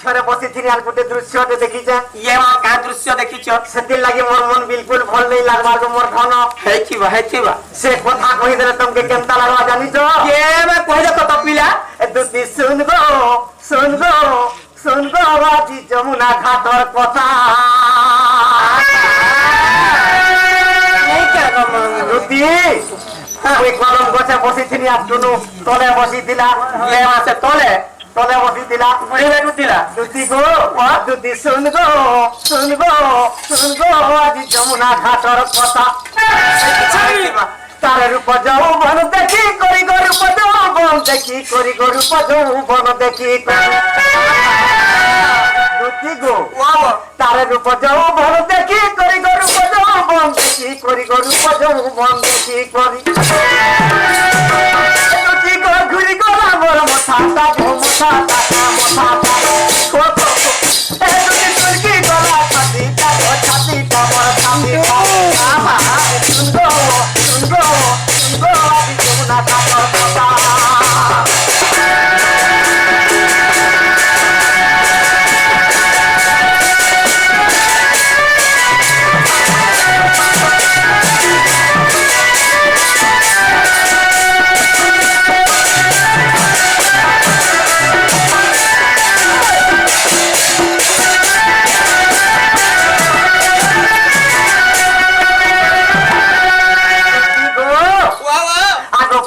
ଥରେ ବସିଥିଲି ଆଉ ଗୋଟେ ଦୃଶ୍ୟଟେ ଦେଖିଛେ ये मां का दृश्य देखिछ ସେଥିର ଲାଗି ମୋର ମନ ବିଲକୁଲ ଭଲ नहीं लागबार ମୋର ଧନ हेथिबा ସେ କଥା କହିଦେଲେ ତମକେ କେନ୍ତା ଲାଗବା ଜାଣିଛ के मैं कहले कत पिला দুতি শুনগো বাজি যমুনা ঘাটর কথা नहीं क्या गम দুতি ওই কলম গছে বসিছিলি আর টুনু তলে বসিছিলা ये मासे तोले তলে বসিছিলা बुढ़ी बेटू दिला দুতি গো দুতি শুনগো বাজি যমুনা ঘাটর কথা তার রূপ যৌবন দেখি করি গো রূপ যৌবন দেখি করি গো রূপ যৌবন দেখি দুতি গো তার রূপ যৌবন দেখি করি গো রূপ যৌবন দেখি করি গো রূপ যৌবন দেখি করি দুতি গো ঘুরি গলা মোর মথাটা মথাটা দুতি তুর্কি গলা ছাতিটা মোর ছাতিটা শুনগো আদি যমুনা ঘাটর কথা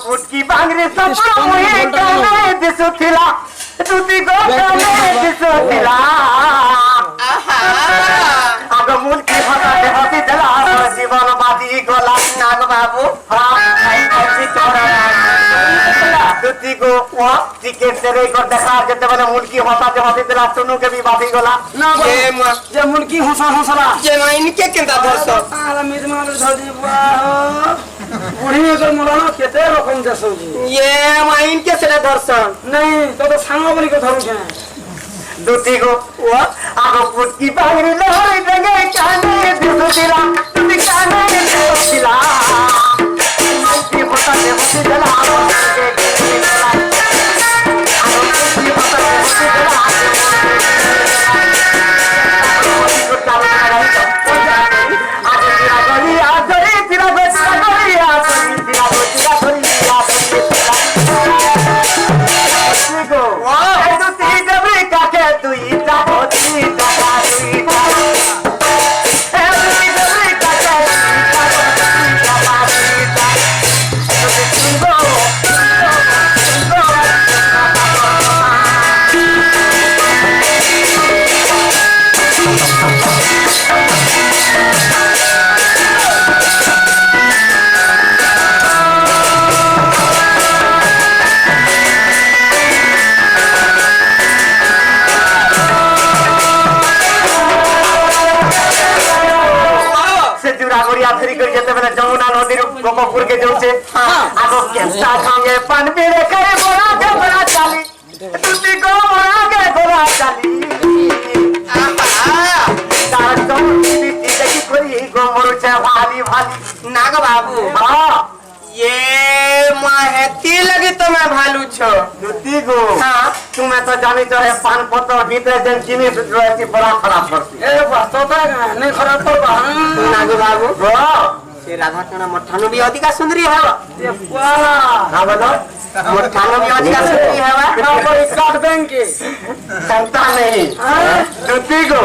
ফুটকি বাংরে সপনে কানে দিশুথিলা দুতি গো কানে দিশুথিলা আগ মুলকি হঠাতে হতি দেলা জীবন বাদি গলা নাগ বাবু দুতি গো টিকেট তেরে কর দেখা যেতে বলে মুলকি হঠাতে হতি দেলা টুনুকে বি বাদি গলা ना ये मां যে মুরগি হসলা ये मां इनके केंदा धरस আলা মিজমাল ধরি বুড়ি এর মরণ কেতে রকম দেসুজি ये मां इनके से दर्शन নাই তো তো সাঙ্গ বলি কে ধরুছে দুতি গো আগ ফুটকি বাংরে লহরি দেগে কানে দিশুথিলা দুতি কানে দিশুথিলা মুলকি হঠাতে হতি দেলা যমুনা নদীর গোপপুরকে যাচ্ছে আগ কেসা সঙ্গে পান পেরে খাই বড়া গে বড়া চালি তুই গো বড়া গে বড়া চালি তার জমি দেখি করি গো মরুছে ভালি ভালি नाग बाबू ये मां हेती लगी तो मैं भालू छो দুতি গো हां তুমি তো জানি তো হে পান পত্র ভিতরে যে জিনিস রয়েছে বড়া খারাপ করছে এ বাস্তবতা নাই খারাপ করবা नाग बाबू গো से राधा कणा मठानु भी अधिका सुंदरी है এ পালা না বলো मठानु भी अधिका सुंदरी है না করে কাট ব্যাংকে চিন্তা নেই দুতি গো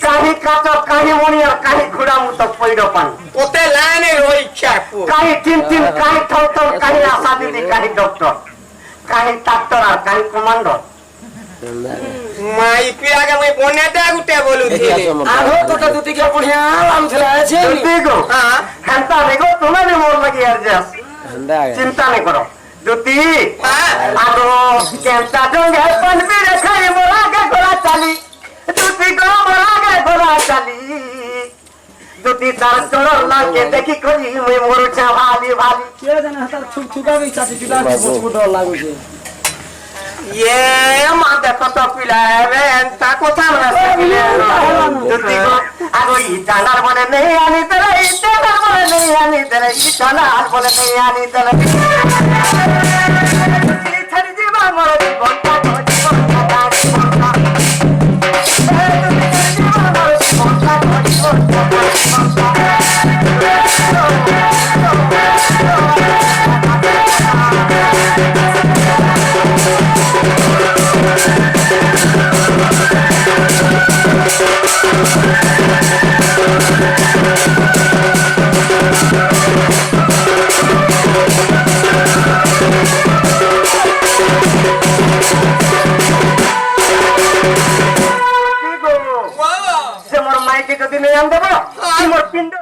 কাহি কাটো কাহি মনি আর কাহি খুড়া মুত পইড় পান ओते लाने रोई चाकू কাহি তিন কাহি ঠৌঠৌ কাহি আশা দিদি কাহি ডক্টর কাহি ডাক্তার আর কাহি কমান্ডর माई पिया के मैं बोने दे गुटे बोलू थी আরো তো দুটি কে বঢ়িয়া আম ছেলে আছে দুতি গো हां হেন্তা দেখো তুমি নি মোর লাগি আর যাস চিন্তা নেই করো দুতি আরো কেন্তা জঙ্গে পান বিরে খাই মোরা গে গোলা চালি দুতি গো মোরা গে গোলা চালি দুতি তার চড়ল লাগে দেখি করি মুই মরুছে ভালি ভালি কে জানে হাতার ছুক ছুকা বি চাটি চুলা বুট ডর লাগুছে ये मां देखो तो पिला है एंता कोथा में দুতি গো আগো ই জানার বলে নেই আনি তোরা ই জানার বলে নেই আনি তোরা ই জানার বলে নেই আনি তোরা ছাড়ি দিবা মোর জীবনটা জীবনটা পিণ্ড